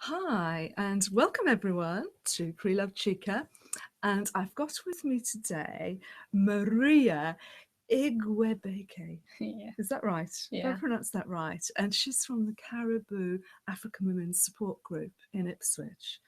Hi, and welcome everyone to Preloved Chica. And I've got with me today Maria Igwebeke. Yeah, Is that right? Have I yeah. pronounced that right? And she's from the Karibu African Women's Support Group in Ipswich.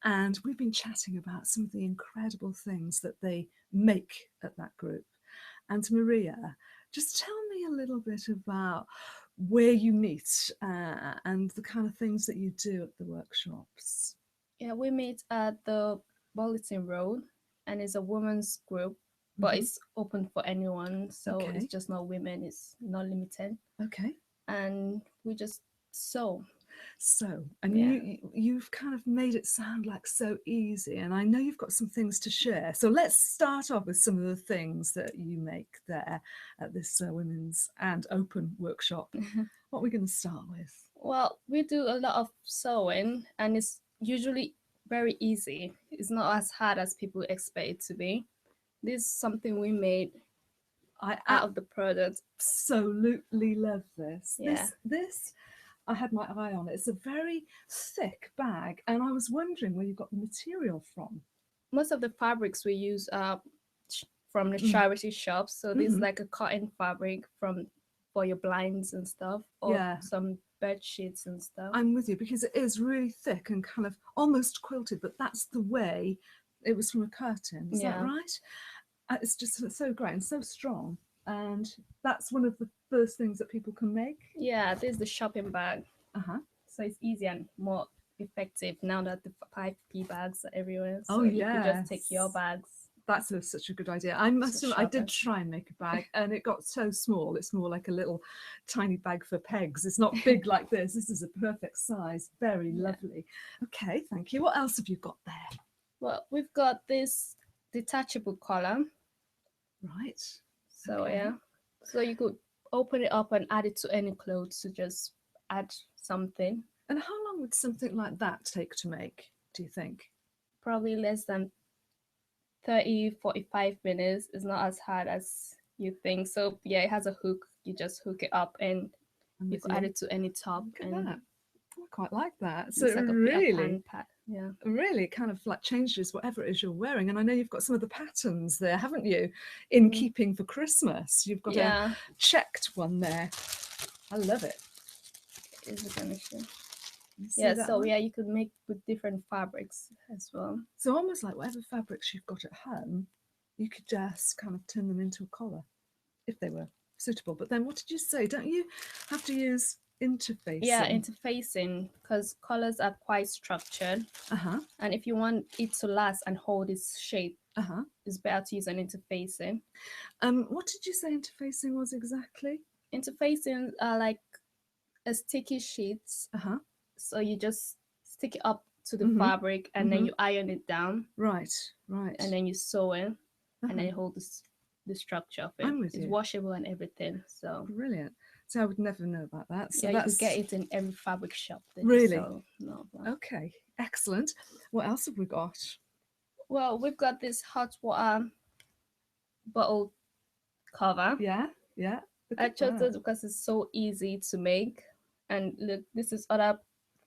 And we've been chatting about some of the incredible things that they make at that group. And Maria, just tell me a little bit about where you meet and the kind of things that you do at the workshops. Yeah, we meet at the Bulletin Road and it's a women's group, but Hmm. it's open for anyone. So it's Okay, just not women, it's not limited. okay. And we just sew. So, and Yeah. you've kind of made it sound like so easy, and I know you've got some things to share. So let's start off with some of the things that you make there at this women's and open workshop. What are we going to start with? Well, we do a lot of sewing and it's usually very easy. It's not as hard as people expect it to be. This is something we made I out of the product. absolutely love this. Yeah. This I had my eye on it. It's a very thick bag, and I was wondering where you got the material from. Most of the fabrics we use are from the Mm. charity shops. So this is Hmm. like a cotton fabric from for your blinds and stuff, or Yeah, some bed sheets and stuff. I'm with you because it is really thick and kind of almost quilted, but that's the way it was from a curtain. Is that Yeah, right? It's just so great and so strong. And that's one of the first things that people can make. yeah. This is the shopping bag, Uh huh. so it's easy and more effective now that the 5p bags are everywhere. Oh, So you could just take your yes. bags That's such a good idea. I to must have, I did shopping. try and make a bag and it got so small. It's more like a little tiny bag for pegs. It's not big like this. This is a perfect size. Very Yeah. lovely. Okay, thank you. What else have you got there? Well, we've got this detachable collar. Right. So Okay. yeah, so you could open it up and add it to any clothes to just add something. And how long would something like that take to make, do you think? Probably less than 30-45 minutes. It's not as hard as you think. So yeah, it has a hook. You just hook it up and I'm you with could add you. it to any top, Look at and that. I quite like that. So it's it like a Peter really, Pan pad. Yeah. really kind of like changes whatever it is you're wearing. And I know you've got some of the patterns there, haven't you? In Mm. keeping for Christmas. You've got a Yeah. checked one there. I love it. Is it gonna show? You see Yeah. that So one? yeah, you could make with different fabrics as well. So almost like whatever fabrics you've got at home, you could just kind of turn them into a collar if they were suitable. But then what did you say? Don't you have to use Yeah, interfacing? interfacing because colors are quite structured, Uh-huh. and if you want it to last and hold its shape, Uh-huh. it's better to use an interfacing. What did you say interfacing was exactly? Interfacing are like a sticky sheets, Uh-huh. so you just stick it up to the Mm-hmm. fabric and then Mm-hmm. you iron it down Right, right. and then you sew it and then Uh-huh. you hold the structure of it. I'm with It's you. washable and everything. So Brilliant. So I would never know about that. So yeah, you could get that's it in every fabric shop that you really sell. No, but okay. Excellent. What else have we got? well, we've got this hot water bottle cover. Yeah, yeah. Look I at chose that. this because it's so easy to make. And look, this is other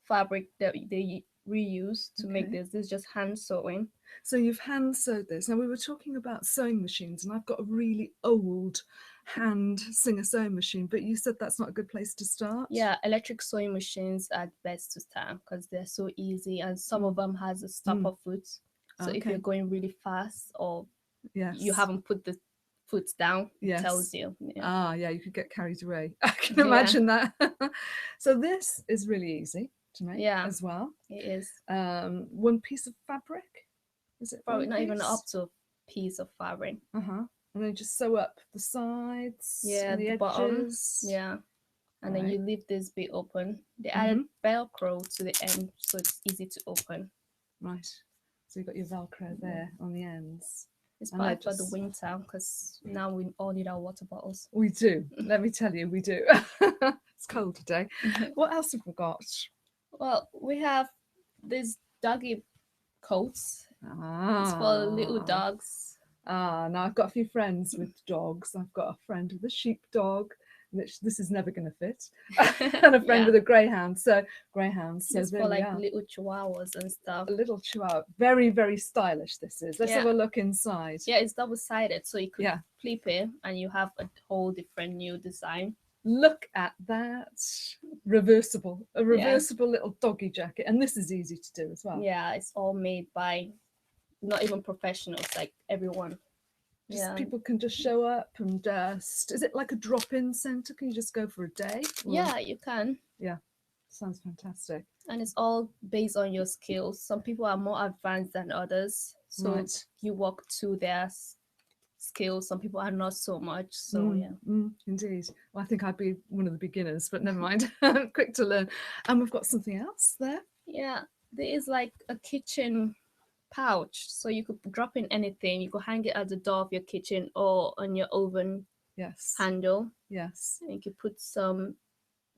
fabric that they reuse to make Okay. this. This is just hand sewing. So you've hand sewed this. Now we were talking about sewing machines, and I've got a really old hand Singer sewing machine, but you said that's not a good place to start. Yeah, electric sewing machines are best to start because they're so easy, and some of Mm. them has a stopper Mm. foot. So if you're Okay. going really fast or you Yes. haven't put the foot down, it tells Yes. you. Yeah, Ah, yeah, you could get carried away. I can yeah, imagine that. So this is really easy to make yeah. as well. It is One piece of fabric. Is it probably one not even piece? up to a piece of fabric. Uh-huh. And then just sew up the sides Yeah, and the the bottom. edges. Yeah, and then Right. you leave this bit open. They added Mm-hmm. Velcro to the end, so it's easy to open. Right. So you've got your Velcro Yeah. there on the ends. It's And they're perfect for the just, winter because now we all need our water bottles. we do. Let me tell you, we do. It's cold today. What else have we got? Well, we have these doggy coats. It's for little Ah. dogs. Now I've got a few friends with dogs. I've got a friend with a sheepdog, which this is never going to fit, and a friend Yeah. with a greyhound. So greyhounds. So It's there for we like are. little chihuahuas and stuff. A little chihuahua. Very, very stylish this is. Let's Yeah. have a look inside. Yeah, it's double-sided, so you could Yeah. flip it and you have a whole different new design. Look at that. Reversible. A Yeah. reversible little doggy jacket. And this is easy to do as well. Yeah, it's all made by not even professionals, like everyone. Just Yeah. people can just show up and just. Is it like a drop-in centre? Can you just go for a day? Or- Yeah, you can. Yeah. Sounds fantastic. And it's all based on your skills. Some people are more advanced than others, so Right. you walk to their skills. Some people are not so much. So yeah. Indeed. Well, I think I'd be one of the beginners, but never mind. Quick to learn. And we've got something else there. Yeah, there is like a kitchen pouch, so you could drop in anything. You could hang it at the door of your kitchen or on your oven Yes. handle. Yes. And you could put some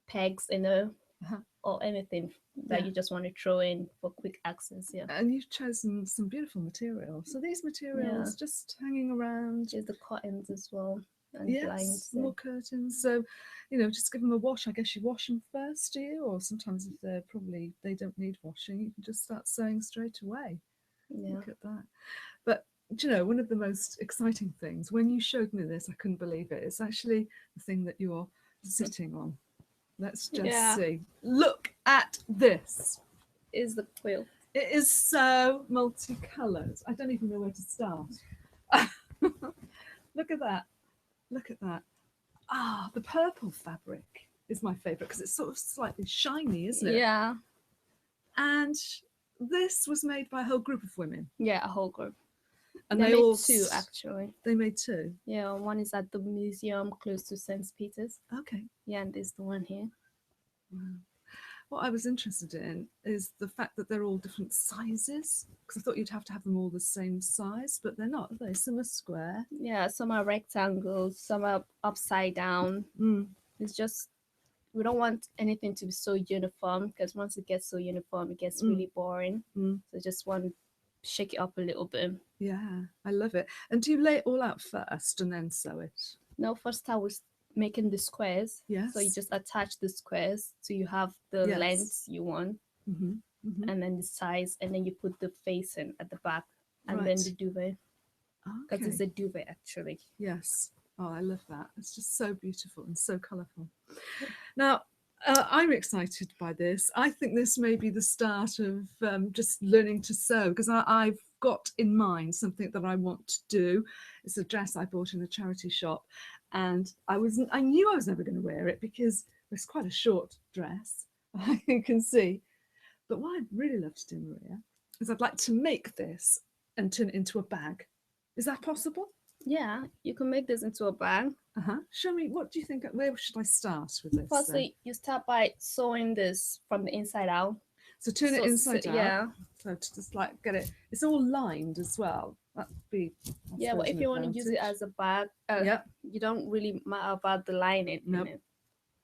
pegs in there Uh-huh. or anything that Yeah. you just want to throw in for quick access. Yeah. And you've chosen some beautiful materials. So these materials just hanging around. There's the curtains as well and Yes, blinds. more curtains. So, just give them a wash. I guess you wash them first, do you? Or sometimes if they don't need washing, you can just start sewing straight away. Yeah. Look at that. But one of the most exciting things, when you showed me this, I couldn't believe it. It's actually the thing that you're sitting on. Let's just see. Look at this. Is the quilt. It is so multicolored. I don't even know where to start. Look at that. Look at that. Ah, the purple fabric is my favourite because it's sort of slightly shiny, isn't it? Yeah. And this was made by a whole group of women. Yeah, a whole group. And they they made all two actually. They made two. Yeah, one is at the museum close to St. Peter's. Okay. Yeah, and there's the one here. Wow. What I was interested in is the fact that they're all different sizes, because I thought you'd have to have them all the same size, but they're not, are they? Some are square. Yeah, some are rectangles, some are upside down. It's just, we don't want anything to be so uniform, because once it gets so uniform, it gets really boring. So just want to shake it up a little bit. Yeah, I love it. And do you lay it all out first and then sew it? No, first I was making the squares. Yes. So you just attach the squares so you have the length you want, and then the size, and then you put the facing at the back, and then the duvet. Because it's a duvet actually. Yes. Oh, I love that. It's just so beautiful and so colourful. Now, I'm excited by this. I think this may be the start of just learning to sew, because I've got in mind something that I want to do. It's a dress I bought in a charity shop, and I knew I was never going to wear it because it's quite a short dress, you can see. But what I'd really love to do, Maria, is I'd like to make this and turn it into a bag. Is that possible? Yeah, you can make this into a bag. Show me, what do you think, where should I start with this? Firstly, you start by sewing this from the inside out. So turn it inside out. Yeah. So to just like get it, it's all lined as well. That'd be, yeah, but if you want to use it as a bag, you don't really matter about the lining in it.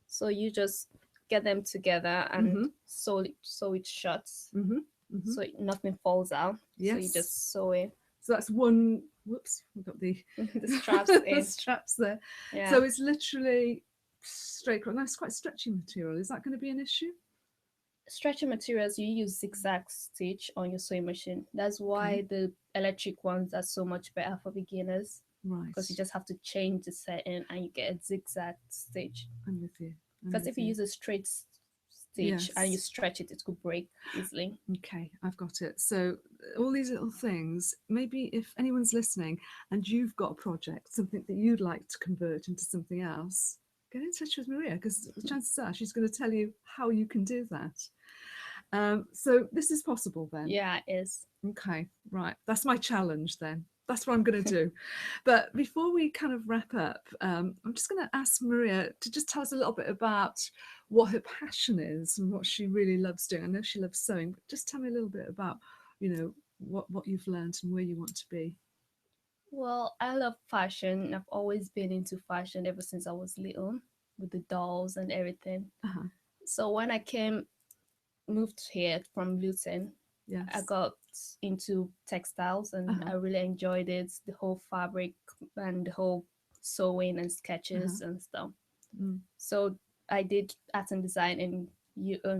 So you just get them together and sew it shut, so nothing falls out. Yes. So you just sew it. So that's one. Whoops, we've got the straps the straps there. Yeah. So it's literally straight across. That's quite stretchy material. Is that going to be an issue? Stretchy materials, you use zigzag stitch on your sewing machine. That's why the electric ones are so much better for beginners. Right. Because you just have to change the setting and you get a zigzag stitch. I'm with you. Because if you use a straight stitch and you stretch it, it could break easily. Okay, I've got it. So all these little things, maybe if anyone's listening and you've got a project, something that you'd like to convert into something else, get in touch with Maria, because the chances are she's going to tell you how you can do that. So this is possible then? Yeah, it is. Okay, right. That's my challenge then. That's what I'm going to do. But before we kind of wrap up, I'm just going to ask Maria to just tell us a little bit about what her passion is and what she really loves doing. I know she loves sewing, but just tell me a little bit about, what you've learned and where you want to be. Well, I love fashion. I've always been into fashion ever since I was little, with the dolls and everything. So when I moved here from Luton, I got into textiles and I really enjoyed it, the whole fabric and the whole sewing and sketches and stuff. So I did art and design in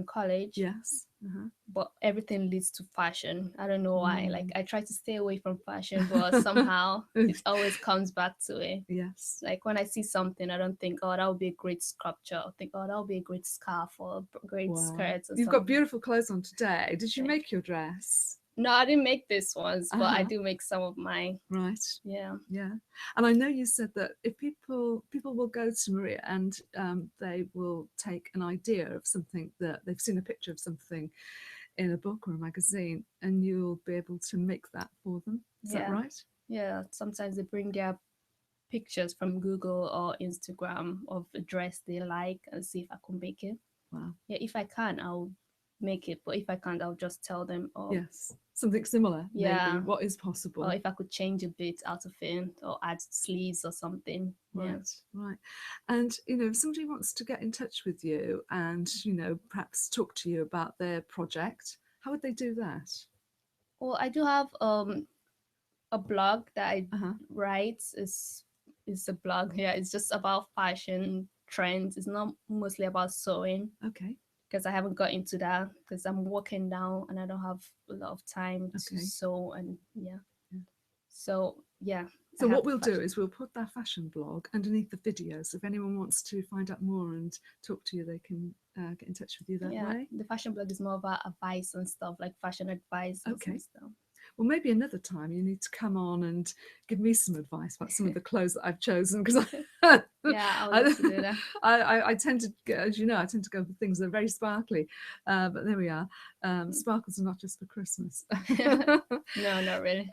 college, Yes. but everything leads to fashion. I don't know why. Like Mm. I try to stay away from fashion, but somehow it always comes back to it. Yes. Like when I see something, I don't think, oh, that would be a great sculpture. I think, oh, that would be a great scarf or a great Wow. skirt or You've got something. beautiful clothes on today. Did you Thank make your dress? No, I didn't make this ones, but I Uh-huh. do make some of mine. Right. Yeah. Yeah. And I know you said that if people will go to Maria and they will take an idea of something that they've seen a picture of something in a book or a magazine, and you'll be able to make that for them. Is that Yeah. right? Yeah. Sometimes they bring their pictures from Google or Instagram of a dress they like and see if I can make it. Wow. Yeah, if I can, I'll make it. But if I can't, I'll just tell them, oh, Yes. Something similar, maybe. yeah. What is Or possible? if I could change a bit out of it or add sleeves or something. Yeah. Right, right. And, if somebody wants to get in touch with you and, perhaps talk to you about their project, how would they do that? Well, I do have a blog that I Uh-huh. write. Is a blog. Yeah, it's just about fashion trends. It's not mostly about sewing Okay. because I haven't got into that because I'm working now and I don't have a lot of time to Okay. sew and yeah. Yeah. So yeah, I So have what we'll do fashion. is we'll put that fashion blog underneath the video. So if anyone wants to find out more and talk to you, they can get in touch with you that Yeah, way. the fashion blog is more about advice and stuff, like fashion advice and Okay. stuff. Well, maybe another time you need to come on and give me some advice about some of the clothes that I've chosen, because Yeah, I would love to do that. I tend to, as you know, I tend to go for things that are very sparkly. But there we are. Sparkles are not just for Christmas. No, not really.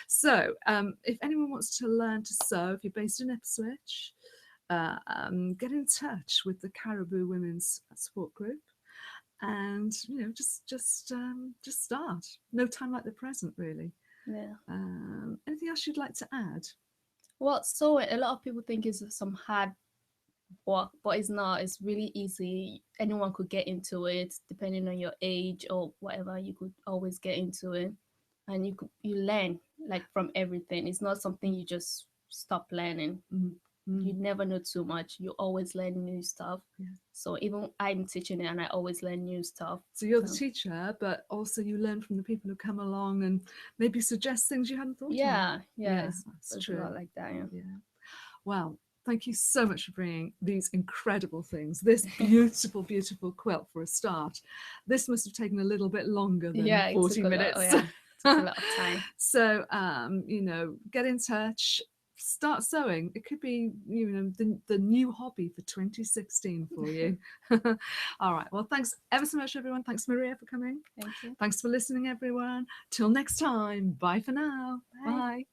So, if anyone wants to learn to sew, if you're based in Ipswich, get in touch with the Karibu Women's Support Group, and just start. No time like the present, really. Yeah. Anything else you'd like to add? Well, so a lot of people think it's some hard work, but it's not. It's really easy. Anyone could get into it, depending on your age or whatever. You could always get into it, and you learn like from everything. It's not something you just stop learning. Mm-hmm. You never know too much. You always learn new stuff. Yeah. So even I'm teaching it, and I always learn new stuff. So you're the teacher, but also you learn from the people who come along and maybe suggest things you hadn't thought of. Yeah, That's it's true. a lot like that. Yeah. Yeah. Wow. Thank you so much for bringing these incredible things. This beautiful, beautiful quilt for a start. This must have taken a little bit longer than Yeah, it 40 took a minutes. lot. Oh, yeah, it took a lot of time. So, get in touch, start sewing. It could be, the new hobby for 2016 for you. All right. Well, thanks ever so much, everyone. Thanks, Maria, for coming. Thank you. Thanks for listening, everyone. Till next time. Bye for now. Bye. Bye.